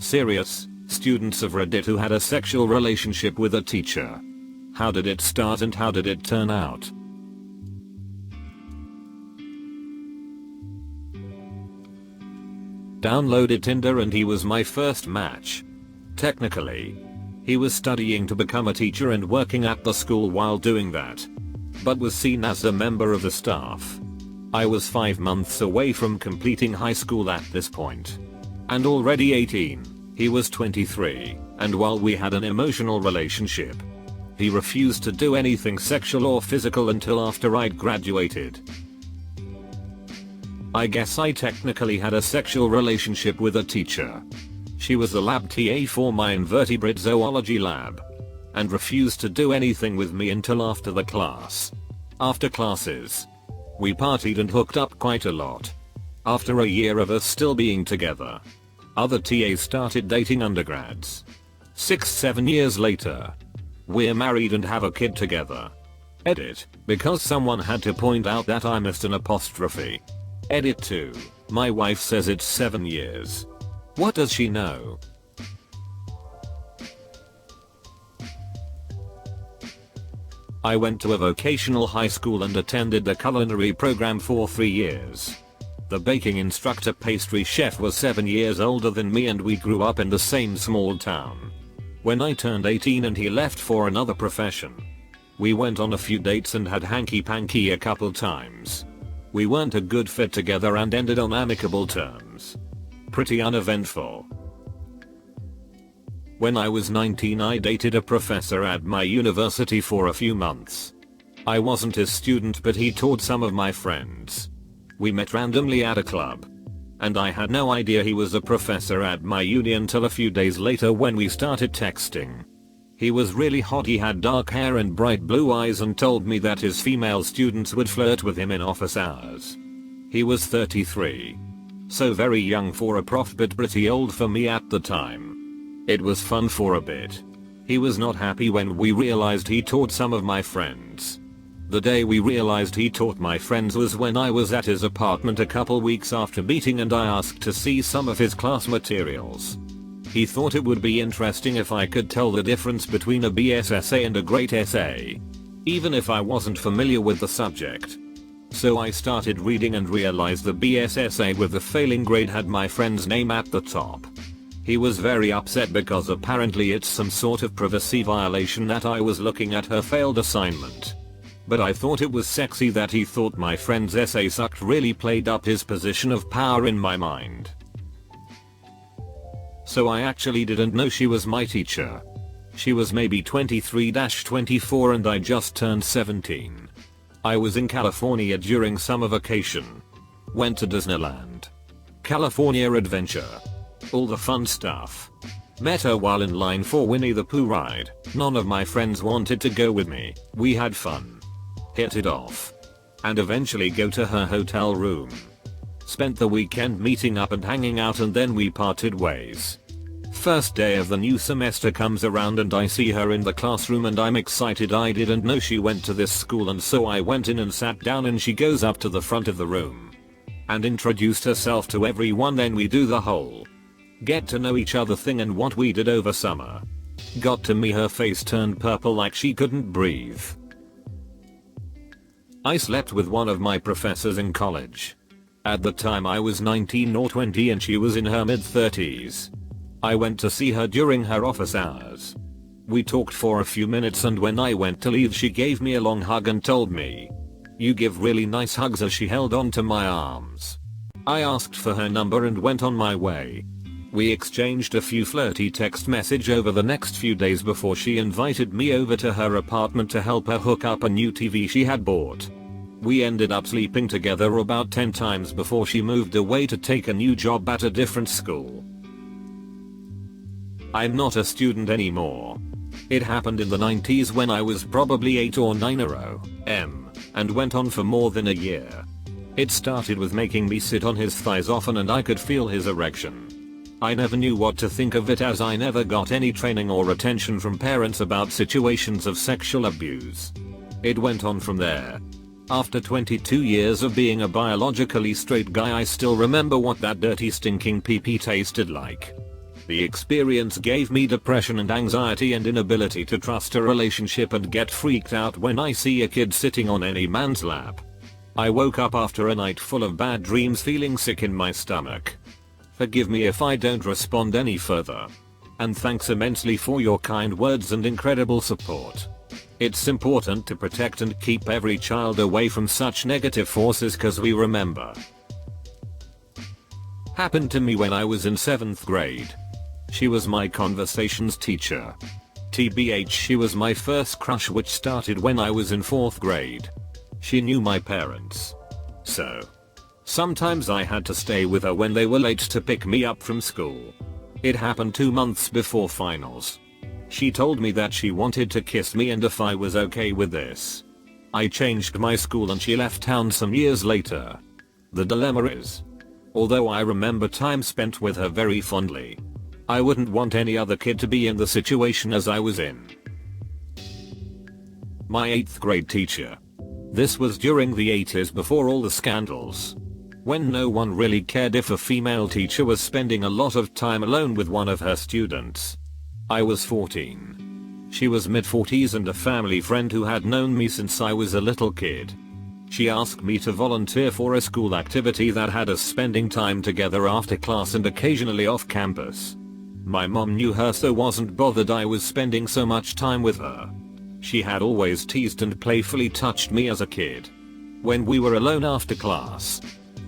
Serious, students of Reddit who had a sexual relationship with a teacher. How did it start and how did it turn out? Downloaded Tinder and he was my first match. Technically, he was studying to become a teacher and working at the school while doing that, but was seen as a member of the staff. I was 5 months away from completing high school at this point. And already 18, he was 23, and while we had an emotional relationship, he refused to do anything sexual or physical until after I'd graduated. I guess I technically had a sexual relationship with a teacher. She was the lab TA for my invertebrate zoology lab, and refused to do anything with me until after the class. After classes, we partied and hooked up quite a lot. After a year of us still being together, other TAs started dating undergrads. 6-7 years later, we're married and have a kid together. Edit, because someone had to point out that I missed an apostrophe. Edit 2, my wife says it's 7 years. What does she know? I went to a vocational high school and attended the culinary program for 3 years. The baking instructor pastry chef was 7 years older than me and we grew up in the same small town. When I turned 18 and he left for another profession, we went on a few dates and had hanky-panky a couple times. We weren't a good fit together and ended on amicable terms. Pretty uneventful. When I was 19 I dated a professor at my university for a few months. I wasn't his student but he taught some of my friends. We met randomly at a club. And I had no idea he was a professor at my uni until a few days later when we started texting. He was really hot, he had dark hair and bright blue eyes and told me that his female students would flirt with him in office hours. He was 33. So very young for a prof but pretty old for me at the time. It was fun for a bit. He was not happy when we realized he taught some of my friends. The day we realized he taught my friends was when I was at his apartment a couple weeks after meeting and I asked to see some of his class materials. He thought it would be interesting if I could tell the difference between a BS essay and a great essay, even if I wasn't familiar with the subject. So I started reading and realized the BS essay with the failing grade had my friend's name at the top. He was very upset because apparently it's some sort of privacy violation that I was looking at her failed assignment. But I thought it was sexy that he thought my friend's essay sucked, really played up his position of power in my mind. So I actually didn't know she was my teacher. She was maybe 23-24 and I just turned 17. I was in California during summer vacation. Went to Disneyland. California Adventure. All the fun stuff. Met her while in line for Winnie the Pooh ride. None of my friends wanted to go with me. We had fun. Hit it off. And eventually go to her hotel room. Spent the weekend meeting up and hanging out and then we parted ways. First day of the new semester comes around and I see her in the classroom and I'm excited. I didn't know she went to this school and so I went in and sat down and she goes up to the front of the room and introduced herself to everyone. Then we do the whole get to know each other thing and what we did over summer. Got to me, her face turned purple like she couldn't breathe. I slept with one of my professors in college. At the time I was 19 or 20 and she was in her mid-30s. I went to see her during her office hours. We talked for a few minutes and when I went to leave she gave me a long hug and told me, "You give really nice hugs," as she held on to my arms. I asked for her number and went on my way. We exchanged a few flirty text messages over the next few days before she invited me over to her apartment to help her hook up a new TV she had bought. We ended up sleeping together about 10 times before she moved away to take a new job at a different school. I'm not a student anymore. It happened in the 90s when I was probably 8 or 9 and went on for more than a year. It started with making me sit on his thighs often and I could feel his erection. I never knew what to think of it as I never got any training or attention from parents about situations of sexual abuse. It went on from there. After 22 years of being a biologically straight guy I still remember what that dirty stinking pee-pee tasted like. The experience gave me depression and anxiety and inability to trust a relationship and get freaked out when I see a kid sitting on any man's lap. I woke up after a night full of bad dreams feeling sick in my stomach. Forgive me if I don't respond any further. And thanks immensely for your kind words and incredible support. It's important to protect and keep every child away from such negative forces cause we remember. Happened to me when I was in 7th grade. She was my conversations teacher. TBH, she was my first crush, which started when I was in 4th grade. She knew my parents. So sometimes I had to stay with her when they were late to pick me up from school. It happened 2 months before finals. She told me that she wanted to kiss me and if I was okay with this. I changed my school and she left town some years later. The dilemma is, although I remember time spent with her very fondly, I wouldn't want any other kid to be in the situation as I was in. My 8th grade teacher. This was during the 80s before all the scandals. When no one really cared if a female teacher was spending a lot of time alone with one of her students. I was 14. She was mid-40s and a family friend who had known me since I was a little kid. She asked me to volunteer for a school activity that had us spending time together after class and occasionally off campus. My mom knew her so wasn't bothered I was spending so much time with her. She had always teased and playfully touched me as a kid. When we were alone after class,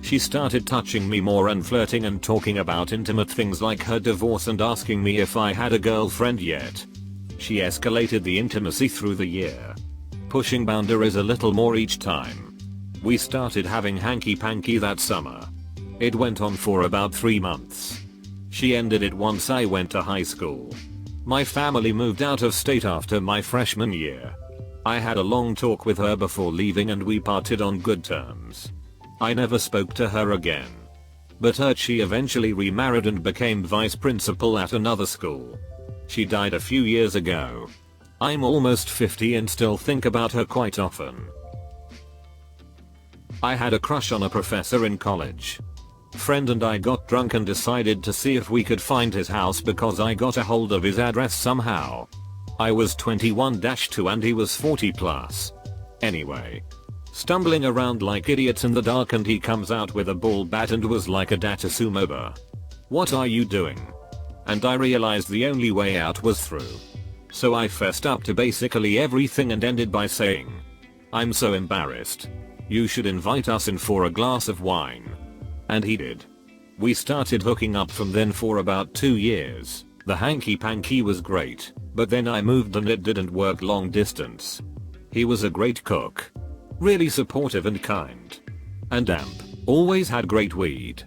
she started touching me more and flirting and talking about intimate things like her divorce and asking me if I had a girlfriend yet. She escalated the intimacy through the year, pushing boundaries a little more each time. We started having hanky-panky that summer. It went on for about 3 months. She ended it once I went to high school. My family moved out of state after my freshman year. I had a long talk with her before leaving and we parted on good terms. I never spoke to her again. But she eventually remarried and became vice principal at another school. She died a few years ago. I'm almost 50 and still think about her quite often. I had a crush on a professor in college. Friend and I got drunk and decided to see if we could find his house because I got a hold of his address somehow. I was 21-2 and he was 40 plus. Anyway, stumbling around like idiots in the dark and he comes out with a ball bat and was like a Datasumoba. What are you doing? And I realized the only way out was through. So I fessed up to basically everything and ended by saying, "I'm so embarrassed. You should invite us in for a glass of wine." And he did. We started hooking up from then for about 2 years. The hanky-panky was great, but then I moved and it didn't work long distance. He was a great cook. Really supportive and kind. And always had great weed.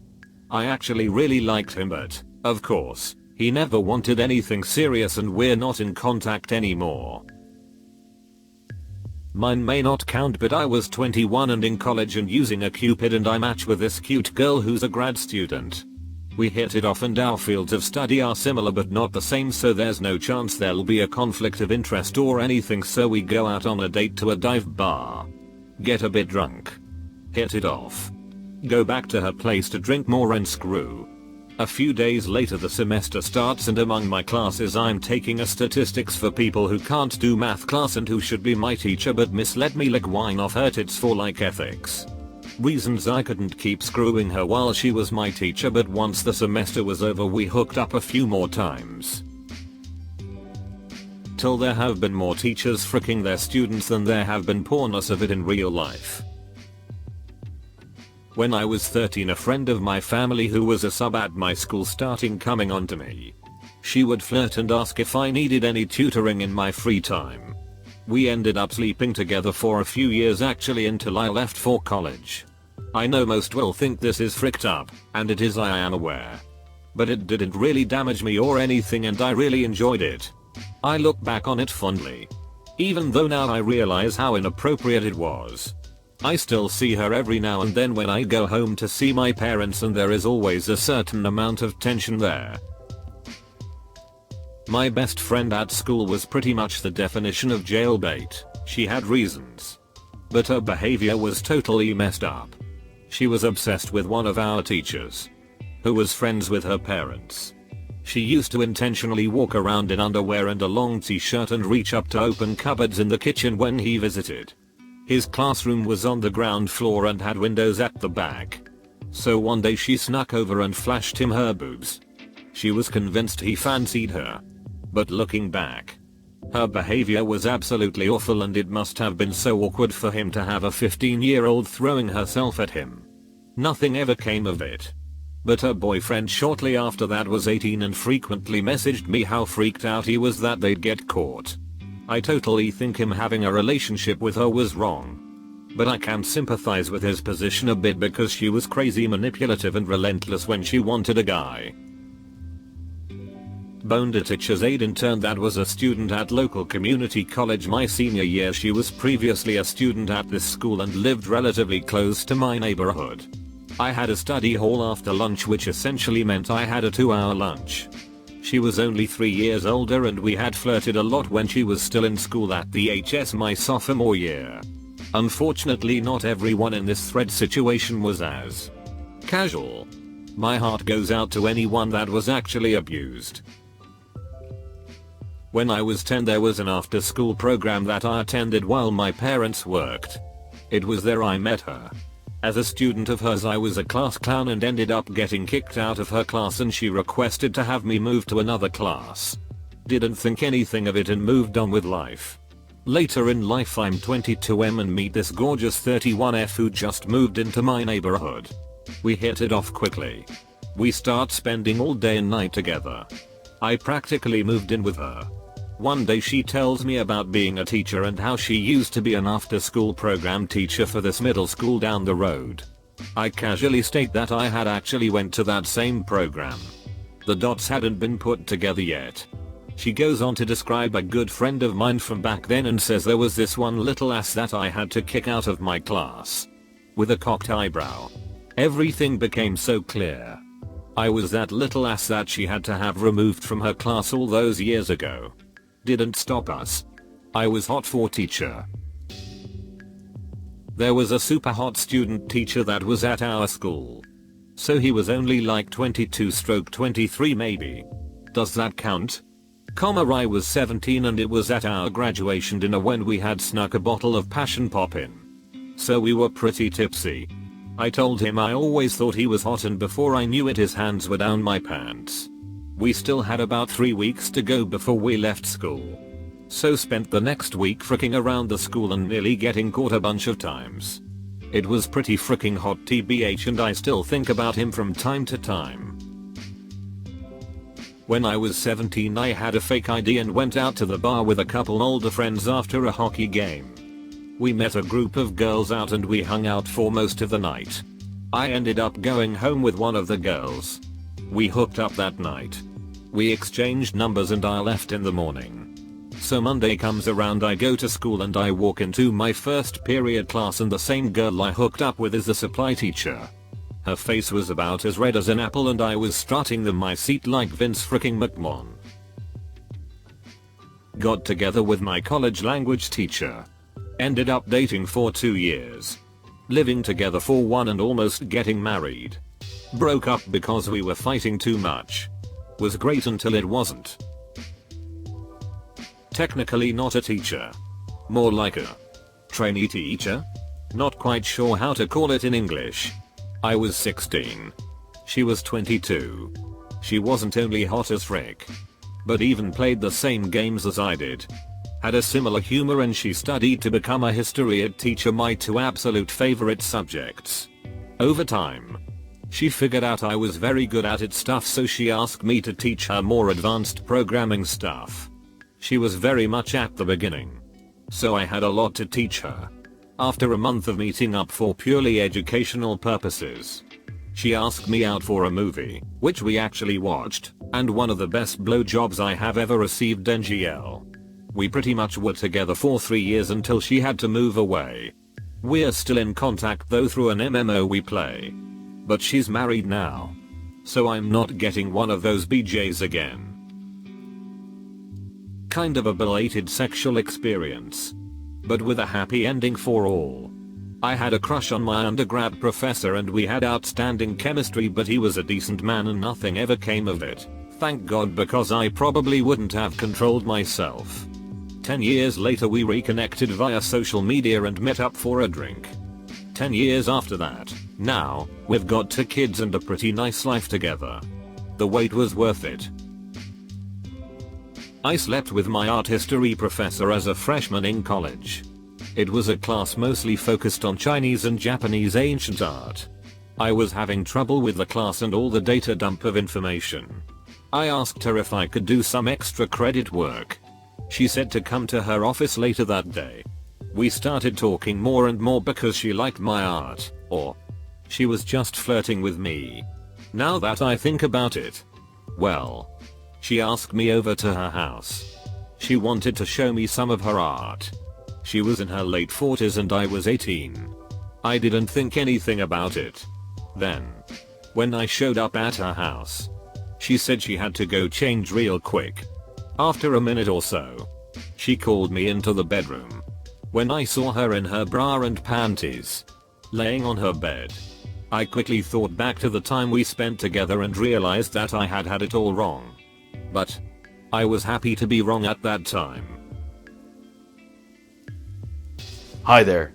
I actually really liked him, but, of course, he never wanted anything serious and we're not in contact anymore. Mine may not count, but I was 21 and in college and using a Cupid and I matched with this cute girl who's a grad student. We hit it off and our fields of study are similar but not the same, so there's no chance there'll be a conflict of interest or anything, so we go out on a date to a dive bar. Get a bit drunk. Hit it off. Go back to her place to drink more and screw. A few days later the semester starts and among my classes I'm taking a statistics for people who can't do math class and who should be my teacher but Miss let me lick wine off her tits for like ethics. Reasons I couldn't keep screwing her while she was my teacher, but once the semester was over we hooked up a few more times. Till there have been more teachers fricking their students than there have been pornos of it in real life. When I was 13 a friend of my family who was a sub at my school started coming on to me. She would flirt and ask if I needed any tutoring in my free time. We ended up sleeping together for a few years actually until I left for college. I know most will think this is fricked up, and it is, I am aware. But it didn't really damage me or anything and I really enjoyed it. I look back on it fondly. Even though now I realize how inappropriate it was. I still see her every now and then when I go home to see my parents and there is always a certain amount of tension there. My best friend at school was pretty much the definition of jailbait. She had reasons. But her behavior was totally messed up. She was obsessed with one of our teachers, who was friends with her parents. She used to intentionally walk around in underwear and a long t-shirt and reach up to open cupboards in the kitchen when he visited. His classroom was on the ground floor and had windows at the back. So one day she snuck over and flashed him her boobs. She was convinced he fancied her. But looking back, her behavior was absolutely awful, and it must have been so awkward for him to have a 15-year-old throwing herself at him. Nothing ever came of it. But her boyfriend shortly after that was 18 and frequently messaged me how freaked out he was that they'd get caught. I totally think him having a relationship with her was wrong. But I can sympathize with his position a bit because she was crazy manipulative and relentless when she wanted a guy. Boned a teacher's aide intern that was a student at local community college my senior year. She was previously a student at this school and lived relatively close to my neighborhood. I had a study hall after lunch, which essentially meant I had a 2-hour lunch. She was only 3 years older and we had flirted a lot when she was still in school at the HS my sophomore year. Unfortunately, not everyone in this thread situation was as casual. My heart goes out to anyone that was actually abused. When I was 10, there was an after-school program that I attended while my parents worked. It was there I met her. As a student of hers, I was a class clown and ended up getting kicked out of her class, and she requested to have me move to another class. Didn't think anything of it and moved on with life. Later in life, I'm 22M and meet this gorgeous 31F who just moved into my neighborhood. We hit it off quickly. We start spending all day and night together. I practically moved in with her. One day she tells me about being a teacher and how she used to be an after-school program teacher for this middle school down the road. I casually state that I had actually went to that same program. The dots hadn't been put together yet. She goes on to describe a good friend of mine from back then and says there was this one little ass that I had to kick out of my class. With a cocked eyebrow. Everything became so clear. I was that little ass that she had to have removed from her class all those years ago. Didn't stop us. I was hot for teacher. There was a super hot student teacher that was at our school. So he was only like 22-23 maybe. Does that count? I was 17 and it was at our graduation dinner when we had snuck a bottle of passion pop in. So we were pretty tipsy. I told him I always thought he was hot, and before I knew it his hands were down my pants. We still had about 3 weeks to go before we left school. So spent the next week fricking around the school and nearly getting caught a bunch of times. It was pretty fricking hot TBH, and I still think about him from time to time. When I was 17, I had a fake ID and went out to the bar with a couple older friends after a hockey game. We met a group of girls out and we hung out for most of the night. I ended up going home with one of the girls. We hooked up that night. We exchanged numbers and I left in the morning. So Monday comes around, I go to school and I walk into my first period class, and the same girl I hooked up with is the supply teacher. Her face was about as red as an apple and I was strutting in my seat like Vince fricking McMahon. Got together with my college language teacher. Ended up dating for 2 years. Living together for 1 and almost getting married. Broke up because we were fighting too much. Was great until it wasn't. Technically not a teacher. More like a trainee teacher? Not quite sure how to call it in English. I was 16. She was 22. She wasn't only hot as frick, but even played the same games as I did. Had a similar humor, and she studied to become a history ed teacher, my 2 absolute favorite subjects. Over time, she figured out I was very good at it stuff, so she asked me to teach her more advanced programming stuff. She was very much at the beginning, so I had a lot to teach her. After a month of meeting up for purely educational purposes, she asked me out for a movie, which we actually watched, and one of the best blowjobs I have ever received, NGL. We pretty much were together for 3 years until she had to move away. We're still in contact though through an MMO we play. But she's married now. So I'm not getting one of those BJs again. Kind of a belated sexual experience, but with a happy ending for all. I had a crush on my undergrad professor and we had outstanding chemistry, but he was a decent man and nothing ever came of it. Thank God, because I probably wouldn't have controlled myself. 10 years later we reconnected via social media and met up for a drink. 10 years after that, now, we've got 2 kids and a pretty nice life together. The wait was worth it. I slept with my art history professor as a freshman in college. It was a class mostly focused on Chinese and Japanese ancient art. I was having trouble with the class and all the data dump of information. I asked her if I could do some extra credit work. She said to come to her office later that day. We started talking more and more because she liked my art, or she was just flirting with me. Now that I think about it, well, she asked me over to her house. She wanted to show me some of her art. She was in her late 40s and I was 18. I didn't think anything about it. Then, when I showed up at her house, she said she had to go change real quick. After a minute or so, she called me into the bedroom. When I saw her in her bra and panties, laying on her bed, I quickly thought back to the time we spent together and realized that I had had it all wrong. But I was happy to be wrong at that time. Hi there.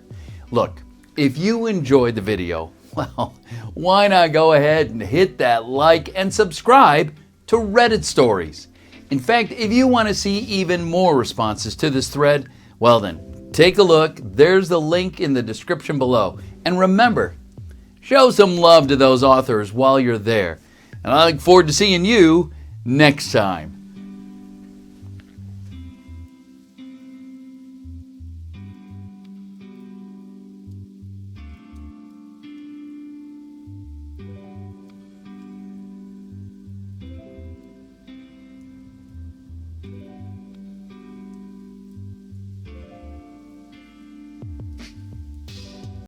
Look, if you enjoyed the video, well, why not go ahead and hit that like and subscribe to Reddit Stories. In fact, if you want to see even more responses to this thread, well then, take a look. There's the link in the description below. And remember, show some love to those authors while you're there. And I look forward to seeing you next time.